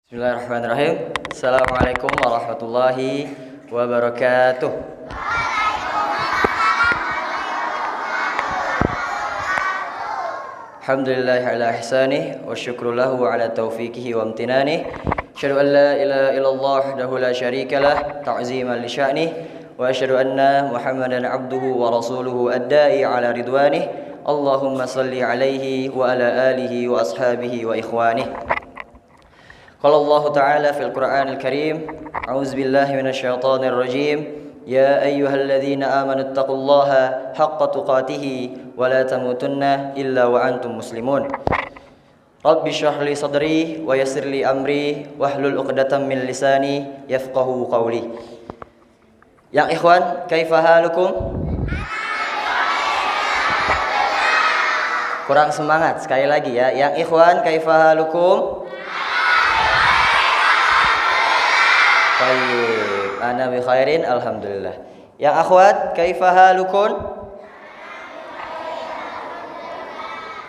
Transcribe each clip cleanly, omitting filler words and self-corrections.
Bismillahirrahmanirrahim. Assalamualaikum warahmatullahi wabarakatuh. Alhamdulillahi ala ihsanih wa syukru lahu ala taufiqihi wa amtinanih. Asyhadu an la ilaha illallah wahdahu la syarikalah ta'ziman li sya'nih wa asyhadu anna Muhammadan abduhu wa rasuluhu ad-da'i ala ridwanih. Allahumma salli alaihi wa ala alihi wa ashabihi wa ikhwanih. Qala Allah Ta'ala fil Qur'anil Karim, a'udzu billahi minasyaitonir rajim. Ya ayyuhalladzina amanu taqullaha haqqa tuqatih wa la tamutunna illa wa antum muslimun. Rabbi shrah li sadri wa yassir li amri wahlul 'uqdatam min lisani yafqahu qawli. Ya ikhwan, kaifa halukum? Kurang semangat sekali lagi ya. Yang ikhwan, kaifa halukum? Baik, ana bi khairin alhamdulillah. Yang akhwat, kaifa halukun?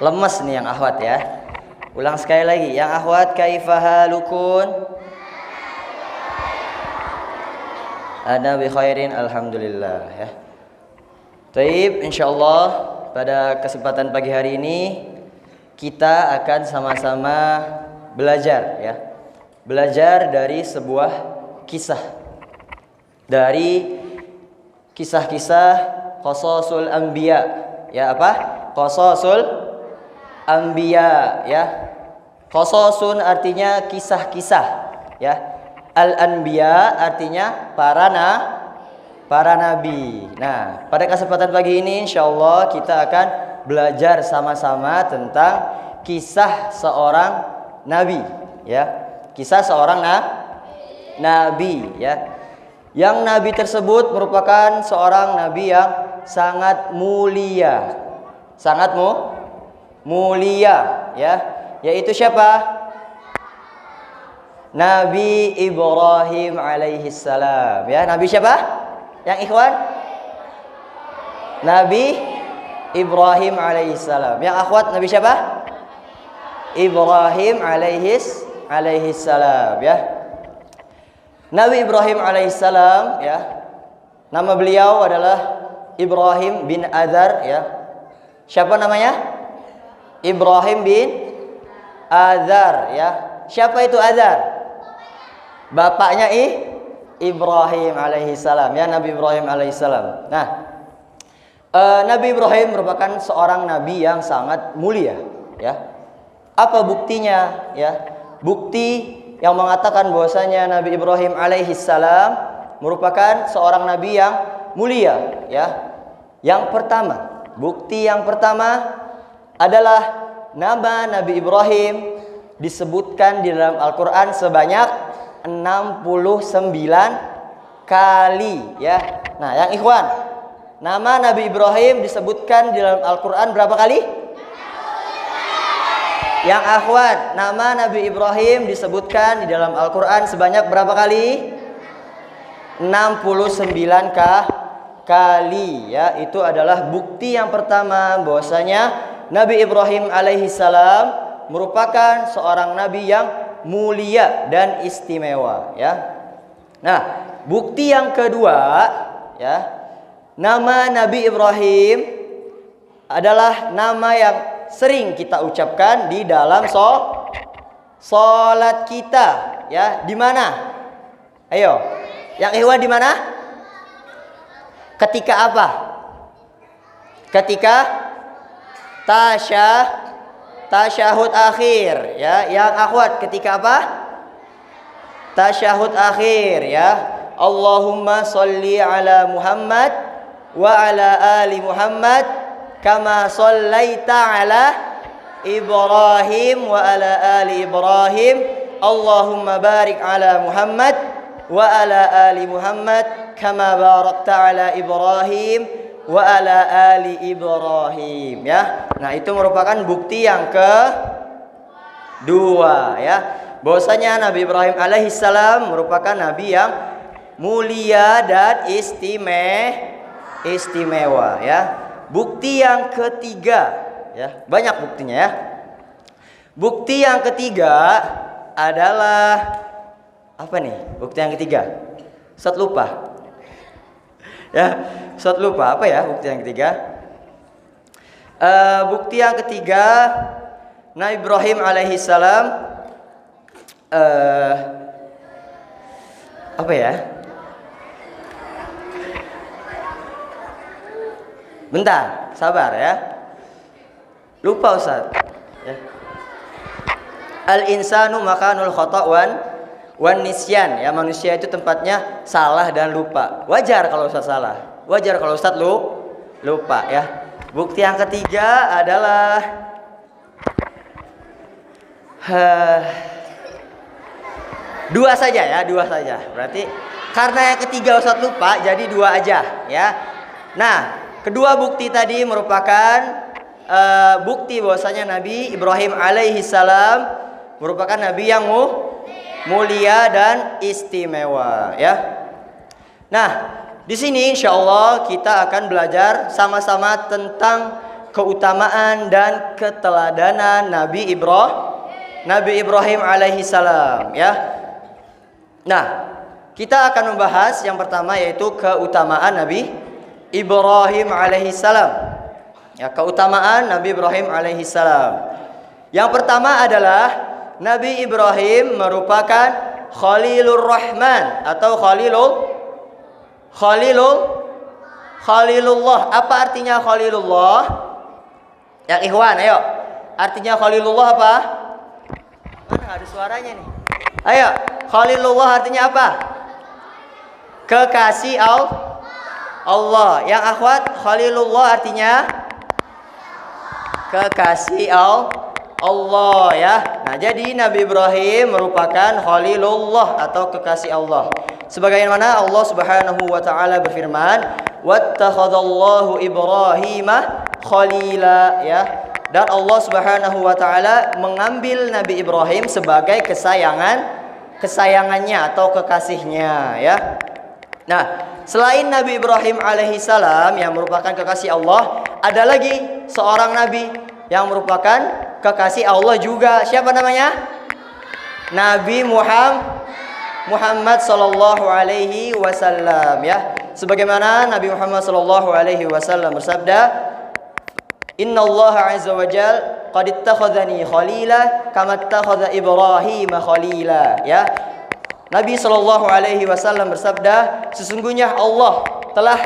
Lemes nih yang akhwat ya. Ulang sekali lagi, yang akhwat kaifa halukun? Ana bi khairin alhamdulillah ya. Baik, insyaallah pada kesempatan pagi hari ini kita akan sama-sama belajar ya. Belajar dari sebuah kisah, dari kisah-kisah qasasul anbiya ya. Apa? Qasasul anbiya ya. Qasasun artinya kisah-kisah ya. Al anbiya artinya para nabi. Nah, pada kesempatan pagi ini insyaallah kita akan belajar sama-sama tentang kisah seorang nabi ya. Kisah seorang nabi ya. Yang nabi tersebut merupakan seorang nabi yang sangat mulia. Sangat mulia ya. Yaitu siapa? Nabi Ibrahim alaihi salam ya. Nabi siapa? Yang ikhwan? Nabi Ibrahim alaihi salam. Yang akhwat, Nabi siapa? Ibrahim alaihi salam ya. Nabi Ibrahim alaihissalam ya, nama beliau adalah Ibrahim bin Azar ya. Siapa namanya? Ibrahim bin Azar ya. Siapa itu Azar? Bapaknya Ibrahim alaihissalam ya, Nabi Ibrahim alaihissalam. Nah, Nabi Ibrahim merupakan seorang nabi yang sangat mulia ya. Apa buktinya ya? Bukti yang mengatakan bahwasanya Nabi Ibrahim alaihissalam merupakan seorang nabi yang mulia ya. Yang pertama, bukti yang pertama adalah nama Nabi Ibrahim disebutkan di dalam Al-Qur'an sebanyak 69 kali ya. Nah, yang ikhwan, nama Nabi Ibrahim disebutkan di dalam Al-Qur'an berapa kali? Yang akhwat, nama Nabi Ibrahim disebutkan di dalam Al-Quran sebanyak berapa kali? 69 kali ya. Itu adalah bukti yang pertama bahwasanya Nabi Ibrahim alaihissalam merupakan seorang nabi yang mulia dan istimewa ya. Nah, bukti yang kedua ya, nama Nabi Ibrahim adalah nama yang sering kita ucapkan di dalam salat kita ya. Di mana? Ayo, yang ikhwan, di mana? Ketika apa? Ketika tasyahud akhir ya. Yang akhwat, ketika apa? Tasyahud akhir ya. Allahumma sholli ala Muhammad wa ala ali Muhammad kama shallaita ala Ibrahim wa ala ali Ibrahim. Allahumma barik ala Muhammad wa ala ali Muhammad kama barakta ala Ibrahim wa ala ali Ibrahim ya. Nah, itu merupakan bukti yang kedua ya, bahwasanya Nabi Ibrahim alaihissalam merupakan nabi yang mulia dan istimewa ya. Bukti yang ketiga ya, banyak buktinya ya. Bukti yang ketiga adalah apa nih? Bukti yang ketiga. Ustaz lupa. Ya, Ustaz lupa apa ya bukti yang ketiga? Bukti yang ketiga, Nabi Ibrahim alaihi salam apa ya? Bentar, sabar ya. Lupa Ustaz. Ya. Al-insanu makanul khata' wan nisyan. Ya, manusia itu tempatnya salah dan lupa. Wajar kalau Ustaz salah. Wajar kalau Ustaz lupa ya. Bukti yang ketiga adalah dua saja ya, dua saja. Berarti karena yang ketiga Ustaz lupa, jadi dua aja ya. Nah, kedua bukti tadi merupakan bukti bahwasanya Nabi Ibrahim alaihi salam merupakan nabi yang mulia dan istimewa ya. Nah, di sini insyaallah kita akan belajar sama-sama tentang keutamaan dan keteladanan Nabi Ibrahim alaihi salam ya. Nah, kita akan membahas yang pertama yaitu keutamaan Nabi Ibrahim alaihi salam. Ya, keutamaan Nabi Ibrahim alaihi salam. Yang pertama adalah Nabi Ibrahim merupakan Khalilur Rahman atau Khalilullah. Apa artinya Khalilullah? Ya ikhwan, ayo. Artinya Khalilullah apa? Mana ada suaranya nih? Ayo, Khalilullah artinya apa? Kekasih Allah. Yang akhwat, Khalilullah artinya kekasih Allah ya. Nah, jadi Nabi Ibrahim merupakan Khalilullah atau kekasih Allah. Sebagaimana Allah Subhanahu wa taala berfirman, "Wattakhadallahu Ibrahima khalila" ya. Dan Allah Subhanahu wa taala mengambil Nabi Ibrahim sebagai kesayangannya atau kekasihnya ya. Nah, selain Nabi Ibrahim alaihi salam yang merupakan kekasih Allah, ada lagi seorang nabi yang merupakan kekasih Allah juga. Siapa namanya? Nabi Muhammad sallallahu alaihi wasallam ya. Sebagaimana Nabi Muhammad sallallahu alaihi wasallam bersabda, "Innallaha 'azza wa jalla qad ittakhadhani khalila kama ittakhadha Ibrahim khalila." Ya. Nabi sallallahu alaihi wasallam bersabda, sesungguhnya Allah telah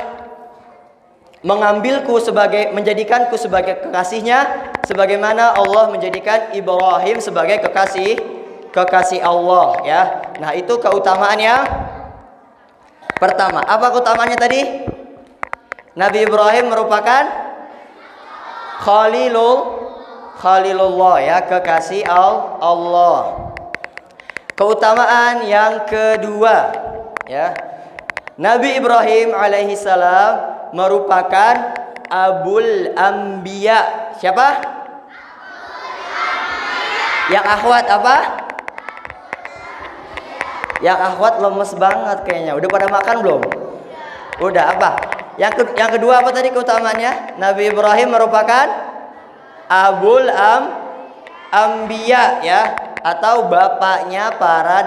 menjadikanku sebagai kekasihnya sebagaimana Allah menjadikan Ibrahim sebagai kekasih Allah ya. Nah, itu keutamaan yang pertama. Apa keutamaannya tadi? Nabi Ibrahim merupakan Khalilullah ya, kekasih Allah. Keutamaan yang kedua ya. Nabi Ibrahim alaihi salam merupakan Abul Anbiya. Siapa? Yang akhwat apa? Yang akhwat lemes banget kayaknya. Udah pada makan belum? Udah apa? Yang kedua apa tadi keutamaannya? Nabi Ibrahim merupakan Abul Anbiya ya, atau bapaknya para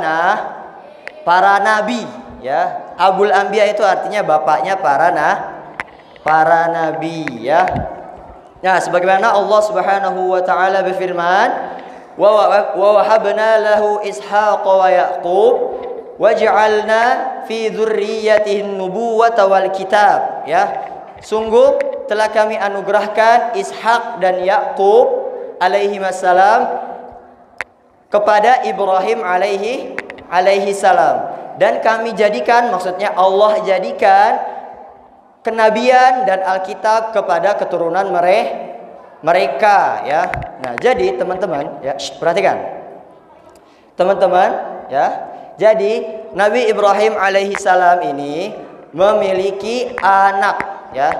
nabi ya. Abul Anbiya itu artinya bapaknya para nabi ya. Nah, sebagaimana Allah Subhanahu wa taala berfirman, wa wahabna lahu Ishaqa wa Yaqub waj'alna fi dzurriyyatihi an-nubuwata wal kitab ya. Sungguh telah kami anugerahkan Ishak dan Yaqub alaihi wassalam kepada Ibrahim alaihi salam, dan kami jadikan, maksudnya Allah jadikan kenabian dan Alkitab kepada keturunan mereka ya. Nah, jadi teman-teman ya, perhatikan teman-teman ya. Jadi Nabi Ibrahim alaihi salam ini memiliki anak ya.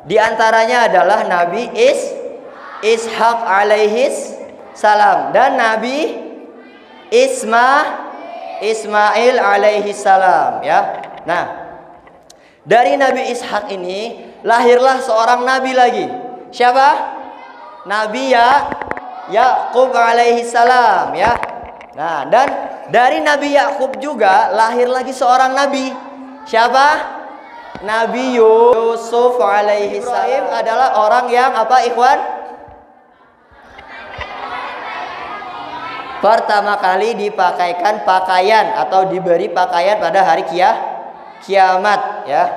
Di antaranya adalah Nabi Ishak alaihi salam dan Nabi Ismail alaihi salam ya. Nah, dari Nabi Ishak ini lahirlah seorang nabi lagi. Siapa? Nabi Yaqub alaihi salam ya. Nah, dan dari Nabi Yakub juga lahir lagi seorang nabi. Siapa? Nabi Yusuf alaihi salam. Ibrahim adalah orang yang apa, ikhwan? Pertama kali dipakaikan pakaian atau diberi pakaian pada hari kiamat, ya.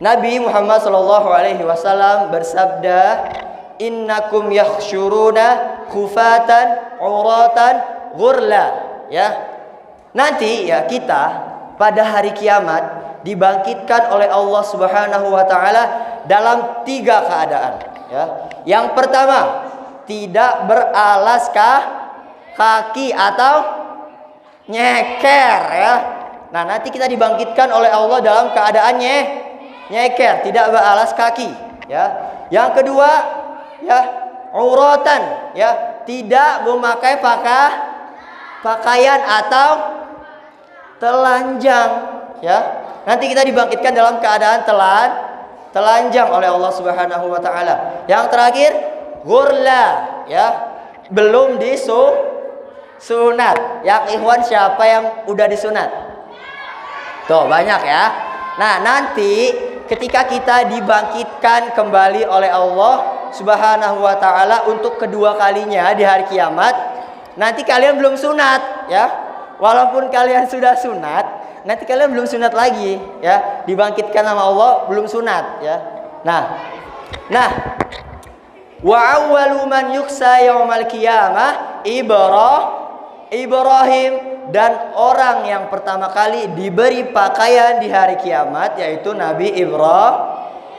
Nabi Muhammad sallallahu alaihi wasallam bersabda, "Innakum yakhsyuruna khufatan uratan ghurla," ya. Nanti ya kita pada hari kiamat dibangkitkan oleh Allah Subhanahu wa taala dalam 3 keadaan, ya. Yang pertama, tidak beralas kaki atau nyeker, ya. Nah, nanti kita dibangkitkan oleh Allah dalam keadaannya nyeker, tidak beralas kaki, ya. Yang kedua, ya, uratan, ya, tidak memakai pakaian atau telanjang, ya. Nanti kita dibangkitkan dalam keadaan telanjang oleh Allah Subhanahu wa taala. Yang terakhir, ghurla, ya, belum disunat. Yang ikhwan siapa yang udah disunat? Tuh, banyak ya. Nah, nanti ketika kita dibangkitkan kembali oleh Allah Subhanahu wa taala untuk kedua kalinya di hari kiamat, nanti kalian belum sunat, ya. Walaupun kalian sudah sunat, nanti kalian belum sunat lagi, ya. Dibangkitkan sama Allah belum sunat, ya. Nah, wa awwalu man yuksa yaumal qiyamah Ibrahim, dan orang yang pertama kali diberi pakaian di hari kiamat yaitu Nabi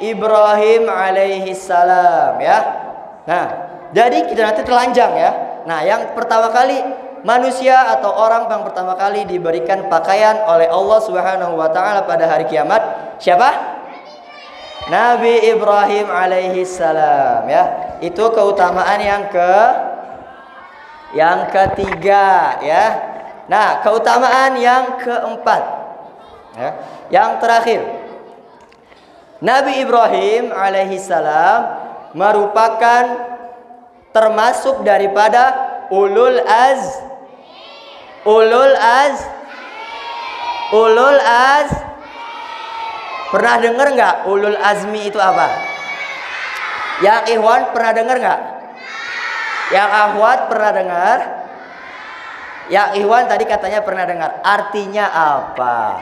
Ibrahim alaihi salam, ya. Nah, jadi kita nanti telanjang, ya. Nah, yang pertama kali manusia atau orang yang pertama kali diberikan pakaian oleh Allah Subhanahu wa taala pada hari kiamat siapa? Nabi Ibrahim alaihi salam, ya. Itu keutamaan yang ketiga, ya. Nah, keutamaan yang keempat, ya. Yang terakhir, Nabi Ibrahim alaihi salam merupakan termasuk daripada ulul az. Pernah dengar nggak ulul azmi itu apa? Yang ikhwan pernah dengar nggak? Yang akhwat pernah dengar? Yang ikhwan tadi katanya pernah dengar. Artinya apa?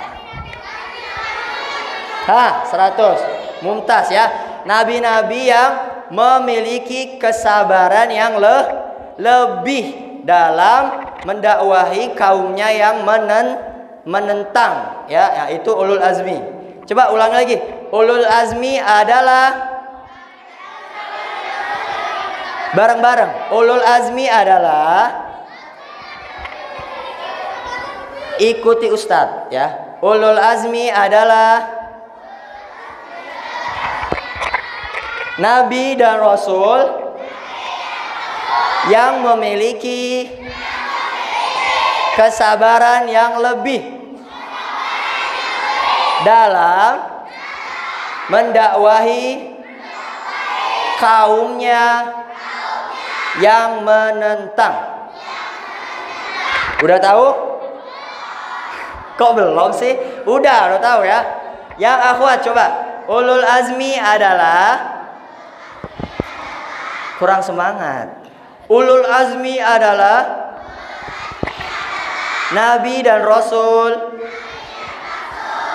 100. Mumtaz, ya. Nabi-nabi yang memiliki kesabaran yang lebih dalam mendakwahi kaumnya yang menentang, ya, yaitu ulul azmi. Coba ulang lagi. Ulul azmi adalah bareng-bareng. Ulul azmi adalah ikuti ustadz, ya. Ulul azmi adalah nabi dan rasul yang memiliki kesabaran yang lebih dalam mendakwahi kaumnya yang menentang. Udah tahu? Kok belum sih? Udah tahu, ya. Yang akhwat coba. Ulul azmi adalah, kurang semangat. Ulul azmi adalah nabi dan rasul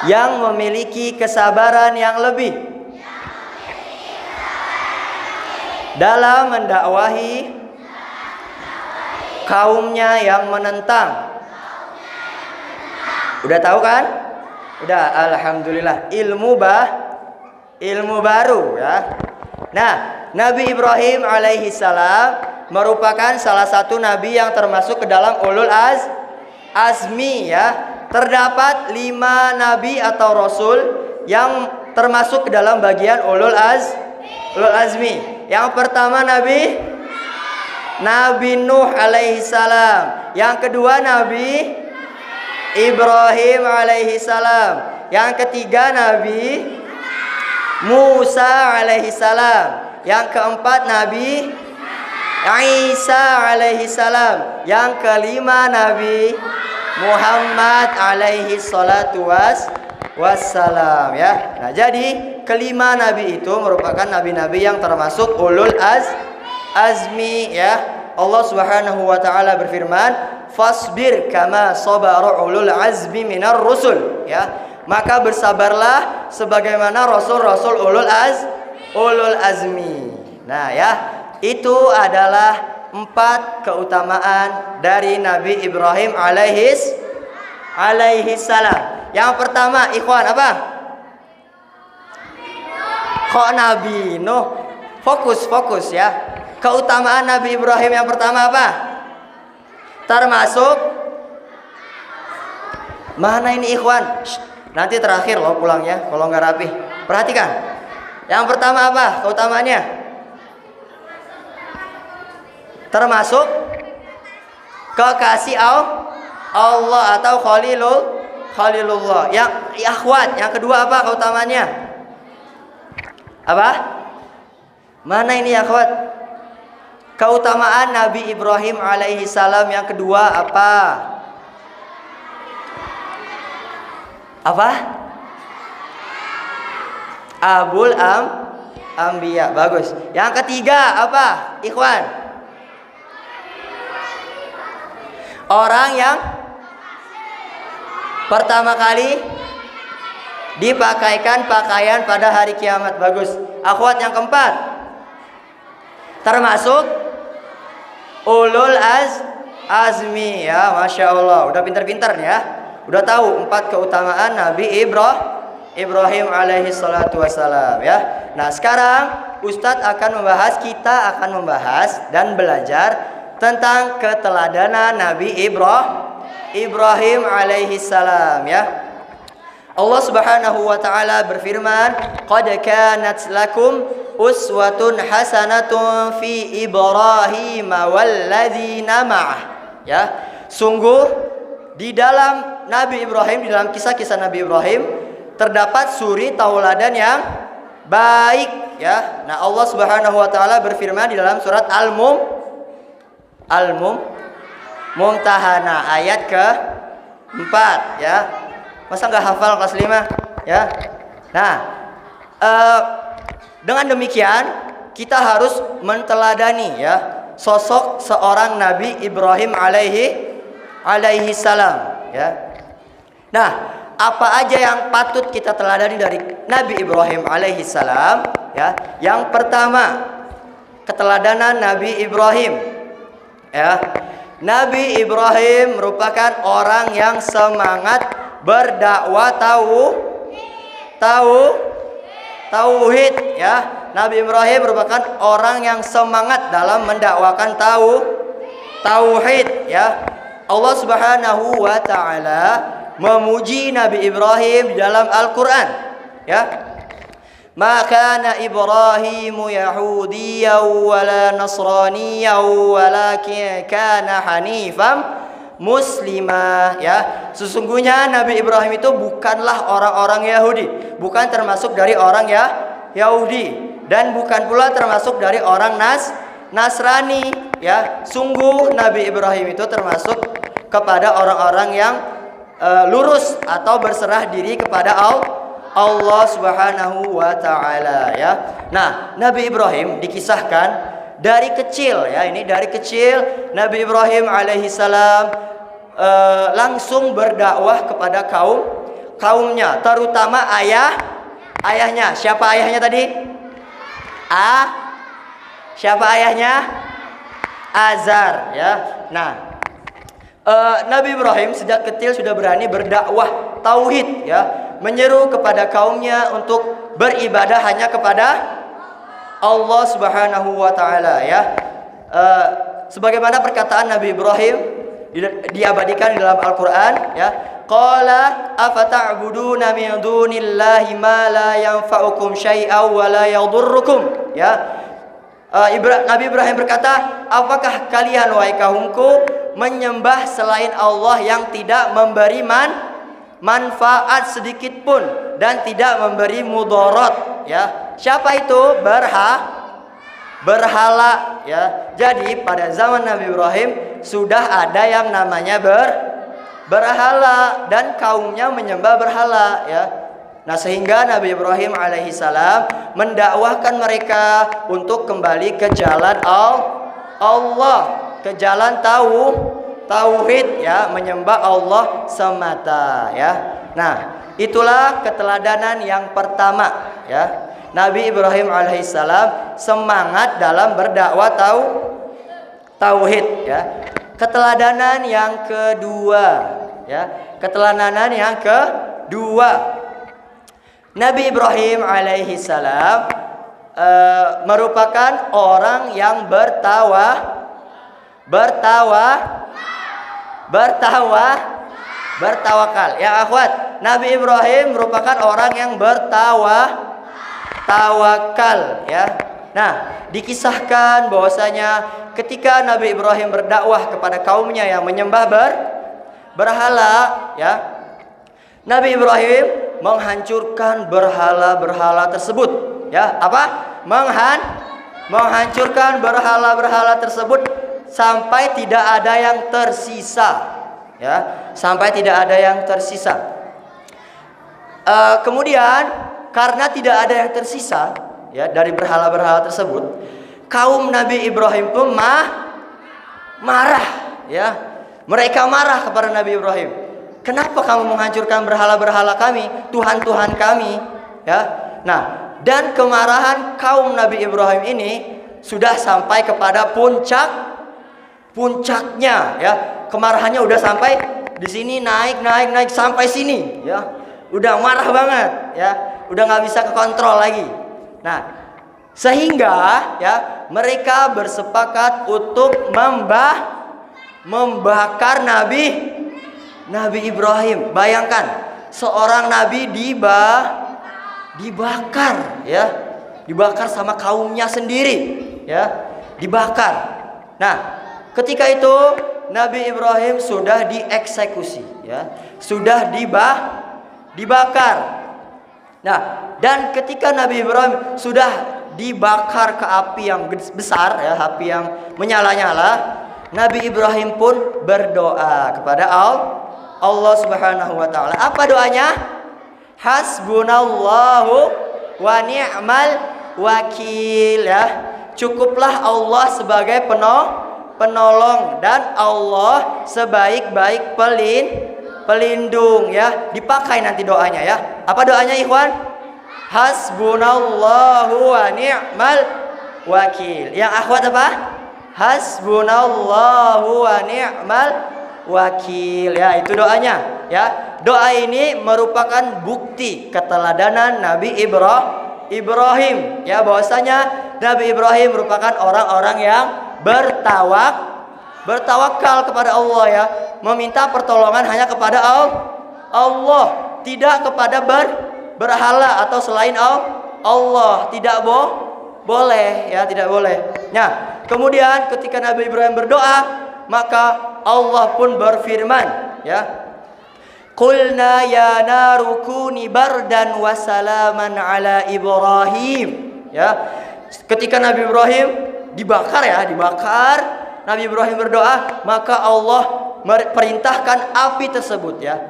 yang memiliki kesabaran yang lebih dalam mendakwahi kaumnya yang menentang. Udah tahu kan? Udah, alhamdulillah. Ilmu baru, ya. Nah, Nabi Ibrahim alaihi salam merupakan salah satu nabi yang termasuk ke dalam ulul azmi, ya. Terdapat 5 nabi atau rasul yang termasuk ke dalam bagian ulul azmi. Yang pertama Nabi Nuh alaihi salam. Yang kedua Nabi Ibrahim alaihi salam. Yang ketiga Nabi Musa alaihi salam. Yang keempat Nabi Isa alaihi salam. Yang kelima Nabi Muhammad alaihi salatu wassalam ya. Nah, jadi kelima nabi itu merupakan nabi-nabi yang termasuk ulul azmi ya. Allah Subhanahu wa taala berfirman, "Fasbir kama sabara ulul azmi minar rusul." Ya. Maka bersabarlah sebagaimana rasul-rasul ulul azmi. Nah, ya. Itu adalah 4 keutamaan dari Nabi Ibrahim alaihi salam. Yang pertama, ikhwan, apa? Kok Nabi Nuh? Fokus ya. Keutamaan Nabi Ibrahim yang pertama apa? Termasuk mana ini ikhwan? Nanti terakhir loh pulangnya kalau nggak rapi. Perhatikan. Yang pertama apa keutamaannya? Termasuk kekasih Allah atau Khalilullah. Yang akhwat, yang kedua apa keutamaannya? Apa? Mana ini akhwat? Keutamaan Nabi Ibrahim alaihi salam yang kedua apa? Apa? Abul Ambiya. Bagus. Yang ketiga apa? Ikhwan. Orang yang pertama kali dipakaikan pakaian pada hari kiamat. Bagus. Akhwat yang keempat. Termasuk ulul azmi ya, Masya Allah. Udah pintar-pintar ya. Udah tahu 4 keutamaan Nabi Ibrahim alaihi salatu wassalam ya. Nah, sekarang Ustadz kita akan membahas dan belajar tentang keteladanan Nabi Ibrahim alaihi salam ya. Allah Subhanahu wa taala berfirman, "Qad kanat lakum uswatun hasanatun fi Ibrahim walladzina ma'ah." Ya, sungguh di dalam Nabi Ibrahim, di dalam kisah-kisah Nabi Ibrahim terdapat suri tauladan yang baik ya. Nah, Allah Subhanahu wa taala berfirman di dalam surat Al-Mumtahanah ayat ke-4 ya. Masa nggak hafal kelas 5 ya? Nah, dengan demikian kita harus menteladani ya sosok seorang Nabi Ibrahim alaihi salam ya. Nah, apa aja yang patut kita teladani dari Nabi Ibrahim alaihi salam ya? Yang pertama, keteladanan Nabi Ibrahim ya. Nabi Ibrahim merupakan orang yang semangat berdakwah tauhid ya. Nabi Ibrahim merupakan orang yang semangat dalam mendakwakan tauhid ya. Allah Subhanahu wa taala memuji Nabi Ibrahim di dalam Al-Qur'an ya. Maka Ibrahim Yahudiyyan wala Nasraniyyan walakin kana hanifan muslimah ya. Sesungguhnya Nabi Ibrahim itu bukanlah orang-orang Yahudi, bukan termasuk dari orang Yahudi, dan bukan pula termasuk dari orang Nasrani ya. Sungguh Nabi Ibrahim itu termasuk kepada orang-orang yang lurus atau berserah diri kepada Allah Subhanahu wa taala ya. Nah, Nabi Ibrahim dikisahkan dari kecil ya, ini dari kecil Nabi Ibrahim alaihi salam langsung berdakwah kepada kaumnya, terutama ayahnya. Siapa ayahnya tadi? Siapa ayahnya? Azar ya. Nah, Nabi Ibrahim sejak kecil sudah berani berdakwah tauhid ya, menyeru kepada kaumnya untuk beribadah hanya kepada Allah Subhanahu wa taala ya. Sebagaimana perkataan Nabi Ibrahim diabadikan di dalam Al-Qur'an ya. Qala afata'buduna min dunillahi ma la yanfa'ukum syai'an wa la yadhurrukum ya. Nabi Ibrahim berkata, apakah kalian wahai kaumku menyembah selain Allah yang tidak memberi manfaat sedikit pun dan tidak memberi mudarat ya. Siapa itu? berhala ya. Jadi pada zaman Nabi Ibrahim sudah ada yang namanya berhala dan kaumnya menyembah berhala ya. Nah, sehingga Nabi Ibrahim alaihissalam mendakwahkan mereka untuk kembali ke jalan Allah, ke jalan tauhid ya, menyembah Allah semata ya. Nah, itulah keteladanan yang pertama ya. Nabi Ibrahim alaihissalam semangat dalam berdakwah tauhid ya. Keteladanan yang kedua ya. Keteladanan yang kedua, Nabi Ibrahim alaihissalam merupakan orang yang bertawakal. Ya akhwat, Nabi Ibrahim merupakan orang yang tawakal ya. Nah, dikisahkan bahwasanya ketika Nabi Ibrahim berdakwah kepada kaumnya yang menyembah berhala ya, Nabi Ibrahim menghancurkan berhala-berhala tersebut ya. Apa? Menghancurkan berhala-berhala tersebut sampai tidak ada yang tersisa ya, sampai tidak ada yang tersisa. Kemudian karena tidak ada yang tersisa ya dari berhala-berhala tersebut, kaum Nabi Ibrahim pun marah ya. Mereka marah kepada Nabi Ibrahim. Kenapa kamu menghancurkan berhala-berhala kami, Tuhan-Tuhan kami ya? Nah, dan kemarahan kaum Nabi Ibrahim ini sudah sampai kepada puncaknya ya. Kemarahannya udah sampai di sini, naik sampai sini ya. Udah marah banget ya. Udah nggak bisa kekontrol lagi. Nah, sehingga ya mereka bersepakat untuk membakar Nabi Ibrahim. Bayangkan seorang nabi dibakar ya, dibakar sama kaumnya sendiri ya, dibakar. Nah, ketika itu Nabi Ibrahim sudah dieksekusi ya, sudah dibakar. Nah, dan ketika Nabi Ibrahim sudah dibakar ke api yang besar ya, api yang menyala-nyala, Nabi Ibrahim pun berdoa kepada Allah Subhanahu wa taala. Apa doanya? Hasbunallahu wa ni'mal wakil ya. Cukuplah Allah sebagai penolong dan Allah sebaik-baik pelindung ya. Dipakai nanti doanya ya. Apa doanya ikhwan? Hasbunallahu wa ni'mal wakil. Yang akhwat apa? Hasbunallahu wa ni'mal wakil ya, itu doanya ya. Doa ini merupakan bukti keteladanan Nabi Ibrahim ya, bahwasanya Nabi Ibrahim merupakan orang-orang yang bertawakal kepada Allah ya, meminta pertolongan hanya kepada Allah, tidak kepada berhala atau selain Allah. Tidak boleh ya, tidak boleh. Nah, kemudian ketika Nabi Ibrahim berdoa, maka Allah pun berfirman ya, qulna ya naru kuni bardan wa salaman ala Ibrahim ya. Ketika Nabi Ibrahim dibakar, Nabi Ibrahim berdoa, maka Allah perintahkan api tersebut ya,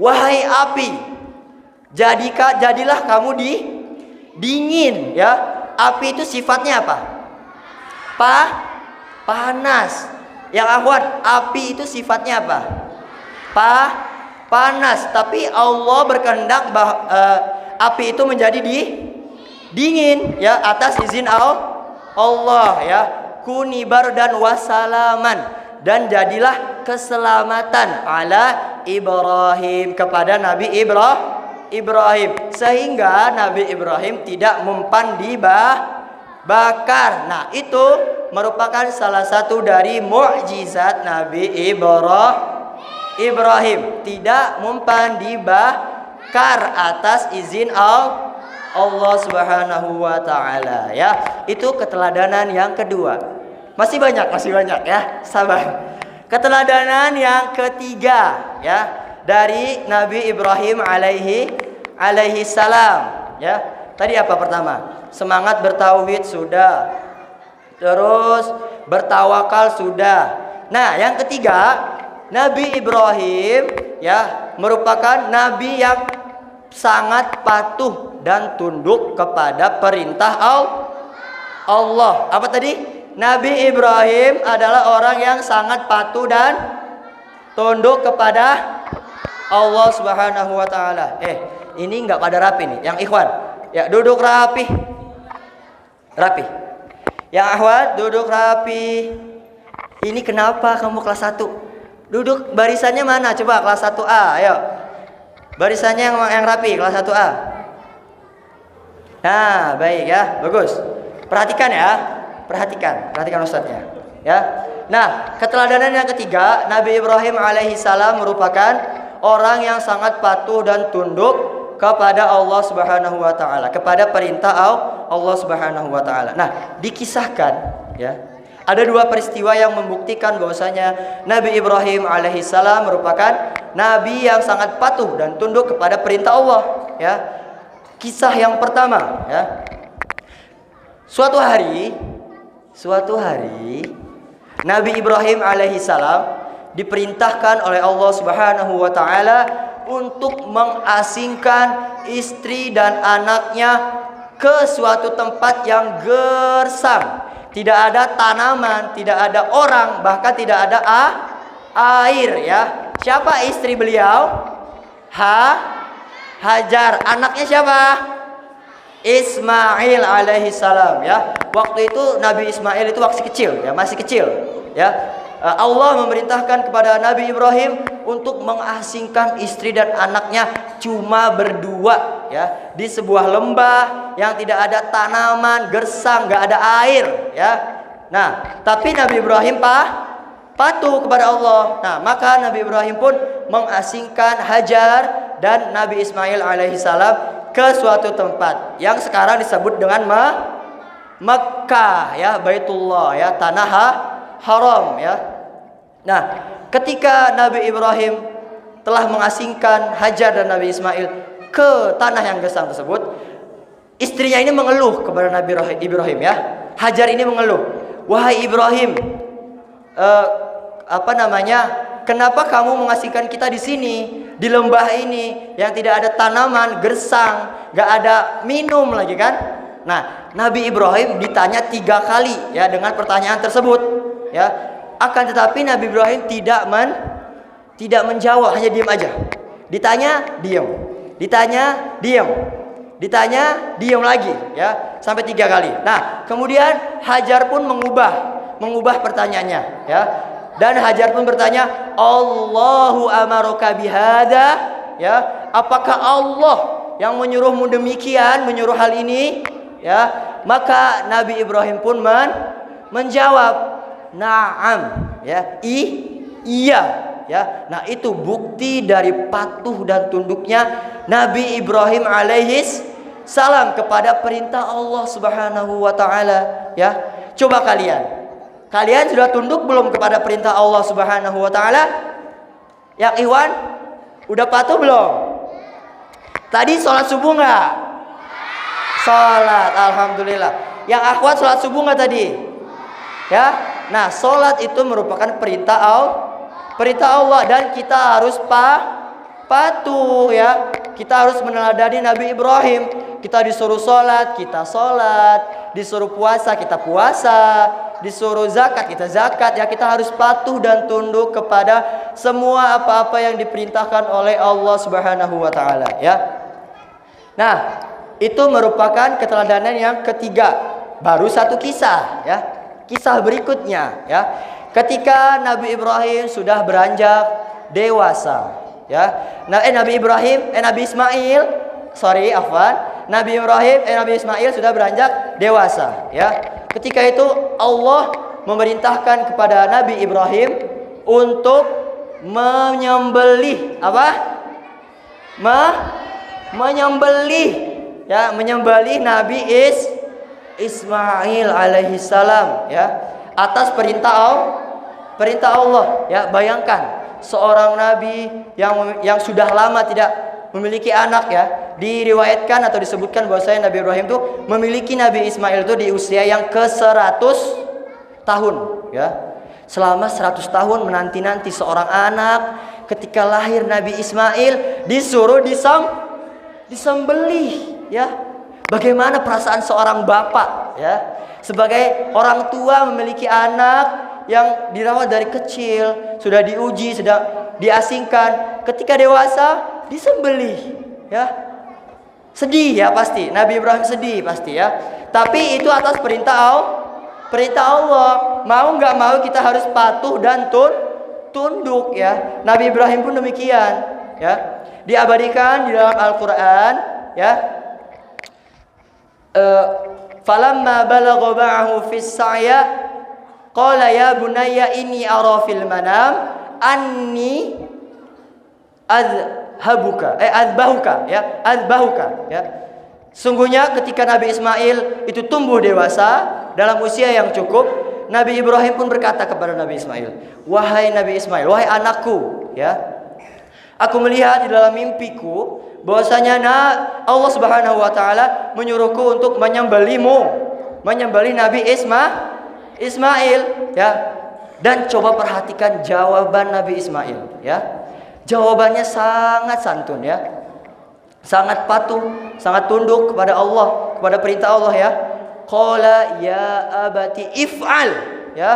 wahai api, jadilah kamu dingin ya. Api itu sifatnya apa? Panas. Yang akhwat, api itu sifatnya apa? Panas. Tapi Allah berkehendak bahwa api itu menjadi dingin ya, atas izin Allah ya. Kuni bardan wasalaman, dan jadilah keselamatan ala Ibrahim, kepada Nabi Ibrahim, sehingga Nabi Ibrahim tidak mempan dibakar. Nah, itu merupakan salah satu dari mukjizat Nabi Ibrahim, tidak mempan dibakar atas izin Allah Subhanahu wa taala ya. Itu keteladanan yang kedua. Masih banyak ya, sabar. Keteladanan yang ketiga ya, dari Nabi Ibrahim alaihi salam ya. Tadi apa pertama? Semangat bertauhid sudah. terus bertawakal sudah. Nah, yang ketiga, Nabi Ibrahim ya merupakan nabi yang sangat patuh dan tunduk kepada perintah Allah. Apa tadi? Nabi Ibrahim adalah orang yang sangat patuh dan tunduk kepada Allah Subhanahu wa taala. Ini enggak pada rapi nih, yang ikhwan. Ya, duduk rapi. Rapi. Yang akhwat duduk rapi. Ini kenapa kamu kelas 1? Duduk barisannya mana? Coba kelas 1A, ayo. Barisannya yang rapi, kelas 1A. Nah, baik ya, bagus. Perhatikan ya. Perhatikan ustadznya. Ya. Nah, keteladanan yang ketiga, Nabi Ibrahim alaihissalam merupakan orang yang sangat patuh dan tunduk kepada Allah Subhanahu wa taala, kepada perintah Allah Subhanahu wa taala. Nah, dikisahkan ya, ada dua peristiwa yang membuktikan bahwasanya Nabi Ibrahim alaihissalam merupakan nabi yang sangat patuh dan tunduk kepada perintah Allah ya. Kisah yang pertama ya. Suatu hari Nabi Ibrahim alaihissalam diperintahkan oleh Allah Subhanahu wa taala untuk mengasingkan istri dan anaknya ke suatu tempat yang gersang. Tidak ada tanaman, tidak ada orang, bahkan tidak ada air ya. Siapa istri beliau? Hajar. Anaknya siapa? Ismail alaihi salam ya. Waktu itu Nabi Ismail itu masih kecil ya. Allah memerintahkan kepada Nabi Ibrahim untuk mengasingkan istri dan anaknya cuma berdua ya, di sebuah lembah yang tidak ada tanaman, gersang, enggak ada air ya. Nah, tapi Nabi Ibrahim patuh kepada Allah. Nah, maka Nabi Ibrahim pun mengasingkan Hajar dan Nabi Ismail alaihissalam ke suatu tempat yang sekarang disebut dengan Mekkah ya, Baitullah ya, tanah haram ya. Nah, ketika Nabi Ibrahim telah mengasingkan Hajar dan Nabi Ismail ke tanah yang gersang tersebut, istrinya ini mengeluh kepada Nabi Ibrahim ya. Hajar ini mengeluh, "Wahai Ibrahim, kenapa kamu mengasingkan kita di sini, di lembah ini yang tidak ada tanaman, gersang, gak ada minum lagi kan?" Nah, Nabi Ibrahim ditanya 3 kali ya dengan pertanyaan tersebut ya. Akan tetapi Nabi Ibrahim tidak menjawab, hanya diam aja. Ditanya, diam. Ditanya, diam. Ditanya, diam lagi ya, sampai 3 kali. Nah, kemudian Hajar pun mengubah pertanyaannya ya. Dan Hajar pun bertanya, "Allahu amaraka bihada?" Ya, apakah Allah yang menyuruhmu demikian, menyuruh hal ini? Ya, maka Nabi Ibrahim pun menjawab, "Na'am." Ya, iya ya. Nah, itu bukti dari patuh dan tunduknya Nabi Ibrahim alaihis salam kepada perintah Allah Subhanahu wa taala ya. Coba kalian sudah tunduk belum kepada perintah Allah Subhanahu wa taala? Yang Iwan udah patuh belum? Tadi sholat subuh enggak? Sholat, alhamdulillah. Yang akhwat sholat subuh enggak tadi? Ya. Nah, sholat itu merupakan perintah Allah dan kita harus patuh ya. Kita harus meneladani Nabi Ibrahim. Kita disuruh sholat, kita sholat. Disuruh puasa, kita puasa. Disuruh zakat, kita zakat ya. Kita harus patuh dan tunduk kepada semua apa-apa yang diperintahkan oleh Allah Subhanahu wa taala ya. Nah, itu merupakan keteladanan yang ketiga. Baru satu kisah ya. Kisah berikutnya ya. Ketika Nabi Ibrahim sudah beranjak dewasa ya. Nabi Ismail sudah beranjak dewasa ya. Ketika itu Allah memerintahkan kepada Nabi Ibrahim untuk menyembelih menyembelih Nabi Ismail alaihi salam ya, atas perintah Allah ya. Bayangkan seorang nabi yang sudah lama tidak memiliki anak ya. Diriwayatkan atau disebutkan bahwasanya Nabi Ibrahim itu memiliki Nabi Ismail itu di usia yang ke-100 tahun ya. Selama 100 tahun menanti-nanti seorang anak, ketika lahir Nabi Ismail disuruh disembelih ya. Bagaimana perasaan seorang bapak ya, sebagai orang tua memiliki anak yang dirawat dari kecil, sudah diuji, sudah diasingkan, ketika dewasa disembelih ya. Sedih ya pasti, Nabi Ibrahim sedih pasti ya. Tapi itu atas perintah Allah. Mau nggak mau kita harus patuh dan tunduk ya. Nabi Ibrahim pun demikian ya. Diabadikan di dalam Al-Qur'an ya. Falamma balagha ma'ahu fis sa'ya qala ya bunayya inni ara fil manam anni azbahuka ya. Sungguhnya ketika Nabi Ismail itu tumbuh dewasa dalam usia yang cukup, Nabi Ibrahim pun berkata kepada Nabi Ismail, "Wahai Nabi Ismail, wahai anakku, ya. Aku melihat di dalam mimpiku bahwasanya Allah Subhanahu wa taala menyuruhku untuk menyembelih Nabi Ismail, ya. Dan coba perhatikan jawaban Nabi Ismail, ya. Jawabannya sangat santun, ya. Sangat patuh, sangat tunduk kepada Allah, kepada perintah Allah, ya. Qala ya abati if'al, ya.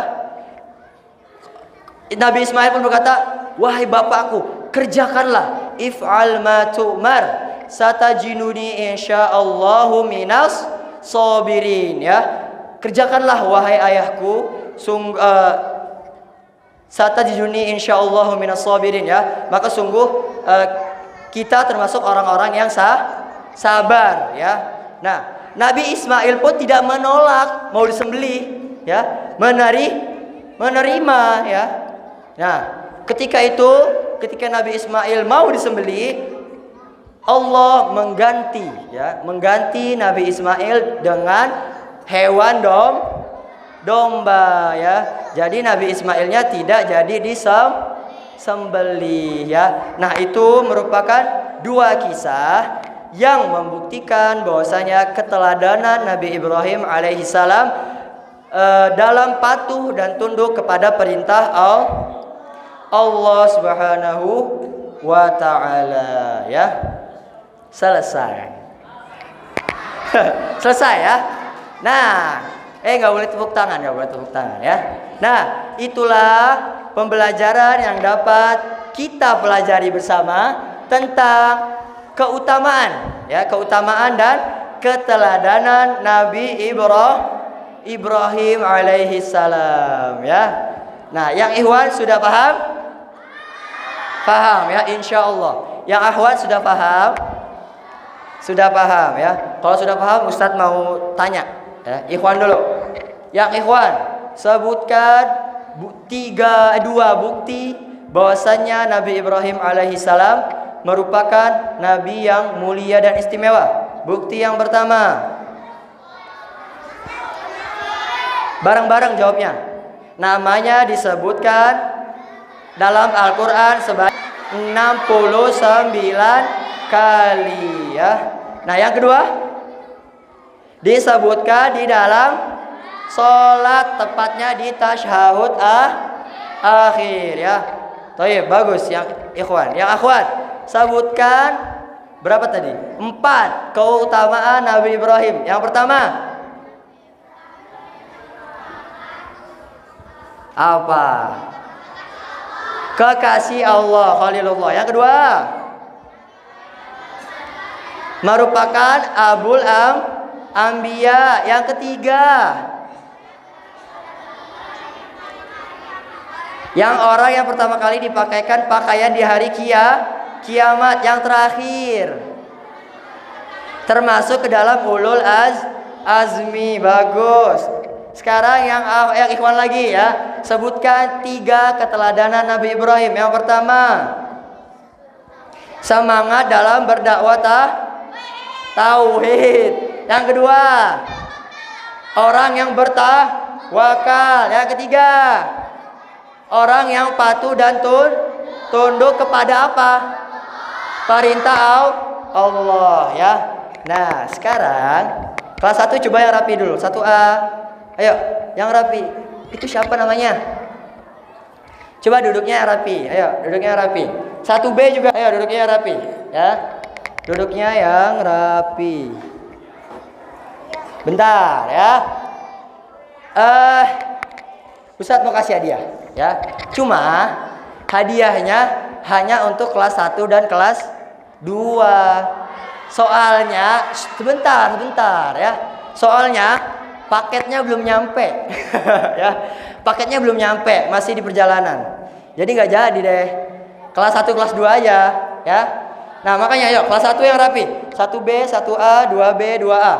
Nabi Ismail pun berkata, "Wahai bapakku, kerjakanlah, if'al ma tu'mar, satajinuni insyaallahu minas sabirin," ya. Kerjakanlah wahai ayahku, satajinuni insyaallahu minas sabirin, ya. Maka sungguh kita termasuk orang-orang yang sabar, ya. Nah, Nabi Ismail pun tidak menolak mau disembelih, ya. Menerima, ya. Nah, ketika Nabi Ismail mau disembelih, Allah mengganti Nabi Ismail dengan hewan domba, ya. Jadi Nabi Ismailnya tidak jadi disembelih, ya. Nah, itu merupakan dua kisah yang membuktikan bahwasanya keteladanan Nabi Ibrahim alaihissalam dalam patuh dan tunduk kepada perintah Allah Subhanahu wa ta'ala, ya. Selesai. Selesai, ya. Nah, nggak boleh tepuk tangan, ya. Nah, itulah pembelajaran yang dapat kita pelajari bersama tentang keutamaan dan keteladanan Nabi Ibrahim alaihi salam, ya. Nah, yang ikhwan sudah paham? Paham, ya, insyaallah. Yang akhwat sudah paham? Sudah paham, ya. Kalau sudah paham, Ustadz mau tanya, ya. Ikhwan dulu. Yang ikhwan, sebutkan dua bukti bahwasanya Nabi Ibrahim alaihi salam merupakan nabi yang mulia dan istimewa. Bukti yang pertama. Bareng-bareng jawabnya. Namanya disebutkan dalam Al-Quran sebanyak 69 kali, ya. Nah, yang kedua, disebutkan di dalam sholat, tepatnya di tasyahud akhir, ya. Baik, bagus yang ikhwan. Yang akhwat, sebutkan berapa tadi? 4 keutamaan Nabi Ibrahim. Yang pertama apa? Kekasih Allah, Khalilullah. Yang kedua, merupakan Abul Anbiya. Yang ketiga, yang orang yang pertama kali dipakaikan pakaian di hari kiamat. Yang terakhir, termasuk ke dalam ulul azmi. Bagus. Sekarang yang ikhwan lagi, ya. Sebutkan 3 keteladanan Nabi Ibrahim. Yang pertama, semangat dalam berdakwah tauhid. Yang kedua, orang yang bertawakal. Yang ketiga, orang yang patuh dan tunduk kepada apa? Perintah Allah, ya. Nah, sekarang kelas 1 coba yang rapi dulu. 1A. Ayo, yang rapi. Itu siapa namanya? Coba duduknya yang rapi. Ayo, duduknya yang rapi. 1B juga. Ayo, duduknya yang rapi, ya. Duduknya yang rapi. Bentar, ya. Ustadz mau kasih hadiah, ya. Cuma hadiahnya hanya untuk kelas 1 dan kelas 2. Soalnya sebentar ya. Soalnya paketnya belum nyampe. Ya. Paketnya belum nyampe, masih di perjalanan. Jadi nggak jadi deh. Kelas 1 kelas 2 aja, ya. Nah, makanya ayo kelas 1 yang rapi. 1B, 1A, 2B, 2A.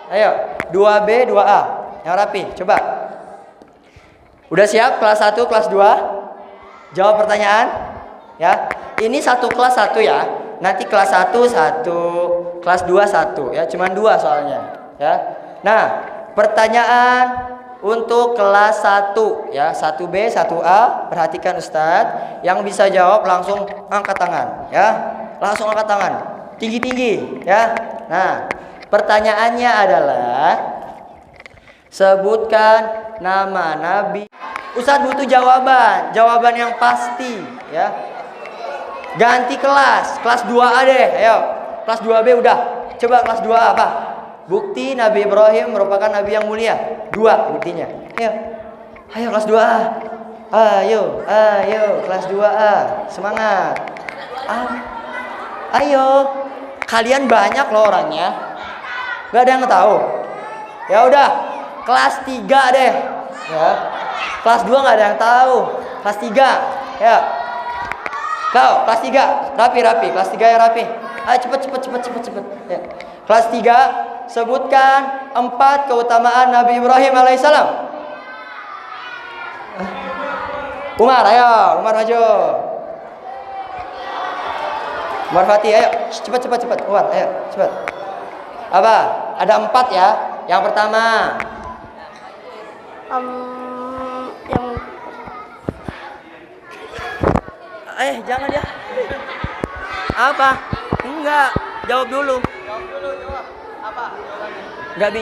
Ayo, 2B, 2A. Yang rapi, coba. Udah siap kelas 1, kelas 2? Jawab pertanyaan. Ya. Ini satu kelas 1 ya. Nanti kelas 1 1, kelas 2 1 ya. Cuman 2 soalnya, ya. Nah, pertanyaan untuk kelas 1 ya. 1B, 1A. Perhatikan Ustadz. Yang bisa jawab langsung angkat tangan, ya. Langsung angkat tangan. Tinggi-tinggi, ya. Nah, pertanyaannya adalah sebutkan nama Nabi. Ustadz butuh jawaban yang pasti, ya. Ganti kelas 2A deh, ayo. Kelas 2B udah. Coba kelas 2A apa? Bukti Nabi Ibrahim merupakan nabi yang mulia. 2 buktinya. Ayo kelas 2A. Ayo kelas 2A. Semangat. Ayo. Kalian banyak loh orangnya. Gak ada yang tahu. Ya udah, kelas 3 deh. Ya. Kelas 2 gak ada yang tahu. Kelas 3. Ya. Kau kelas 3, rapi. Kelas 3 ya rapi. Ayo cepet. Ya. Kelas 3, sebutkan 4 keutamaan Nabi Ibrahim alaihissalam. Umar, ayo. Umar maju. Umar Fatih, ayo. Cepet. Umar, ayo, cepet. Apa? Ada 4 ya. Yang pertama. Jangan ya. Apa? Enggak. Jawab dulu. Apa? Gak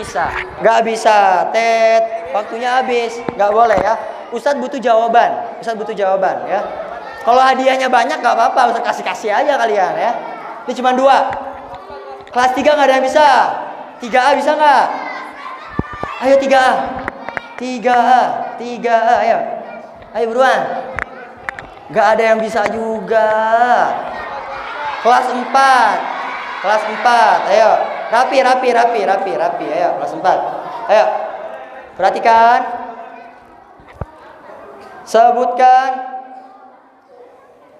bisa. Tet. Waktunya habis. Gak boleh ya. Ustadz butuh jawaban. Ya. Kalau hadiahnya banyak gak apa-apa. Ustadz kasih aja kalian ya. Ini cuma 2. Kelas 3 gak ada yang bisa. 3A bisa gak? Ayo 3A. 3A. Ayo buruan. Gak ada yang bisa juga. Kelas 4. Ayo. Rapi. Ayo, kelas 4. Ayo. Perhatikan. Sebutkan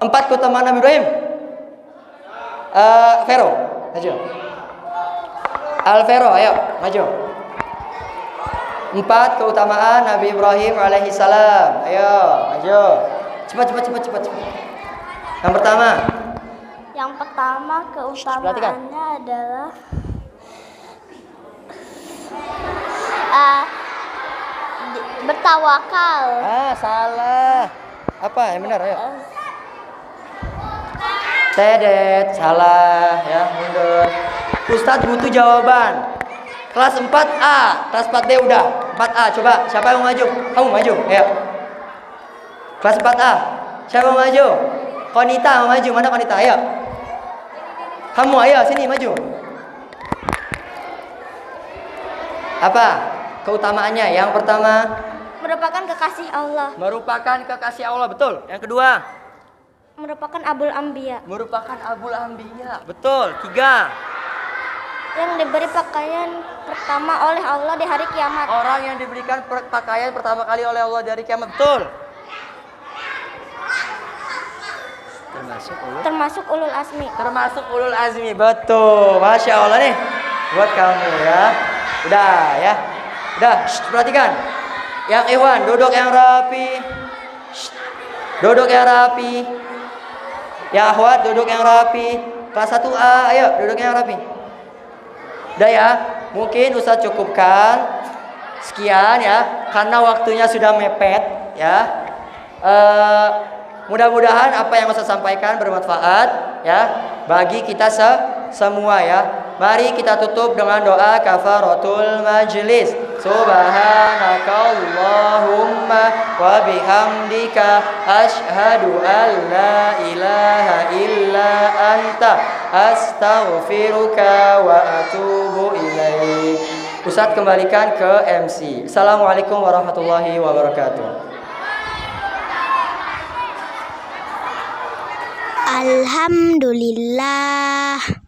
4 keutamaan Nabi Ibrahim. Vero, maju. Alvero, ayo, maju. 4 keutamaan Nabi Ibrahim alaihissalam. Ayo, maju. Cepat. Yang pertama keutamaannya adalah bertawakal. Salah. Apa yang benar? Ayo. Tedet, salah ya, mundur. Ustadz butuh jawaban. Kelas 4A, kelas 4D udah. 4A, coba siapa yang mau maju? Kamu maju, ayo. Kelas 4A, siapa mau maju? Konita mau maju, mana Konita? Ayo. Kamu ayo sini maju. Apa keutamaannya? Yang pertama merupakan kekasih Allah. Betul. Yang kedua merupakan abul anbiya. Betul. 3 yang diberi pakaian pertama oleh Allah di hari kiamat. Orang yang diberikan pakaian pertama kali oleh Allah di hari kiamat. Betul. Termasuk ulul azmi. Betul. Masya Allah nih buat kamu ya. Udah. Perhatikan. Yang Ikhwan duduk yang rapi. Ya Ahwat duduk yang rapi. Kelas 1A, ayo duduk yang rapi. Udah ya, mungkin Ustaz cukupkan sekian ya, karena waktunya sudah mepet ya. Mudah-mudahan apa yang Ustaz sampaikan bermanfaat ya bagi kita semua ya. Mari kita tutup dengan doa kafaratul majlis. Subhanakallahumma wa bihamdika asyhadu an la ilaha illa anta astaghfiruka wa atubu ilaik. Ustadz kembalikan ke MC. Assalamualaikum warahmatullahi wabarakatuh. Alhamdulillah.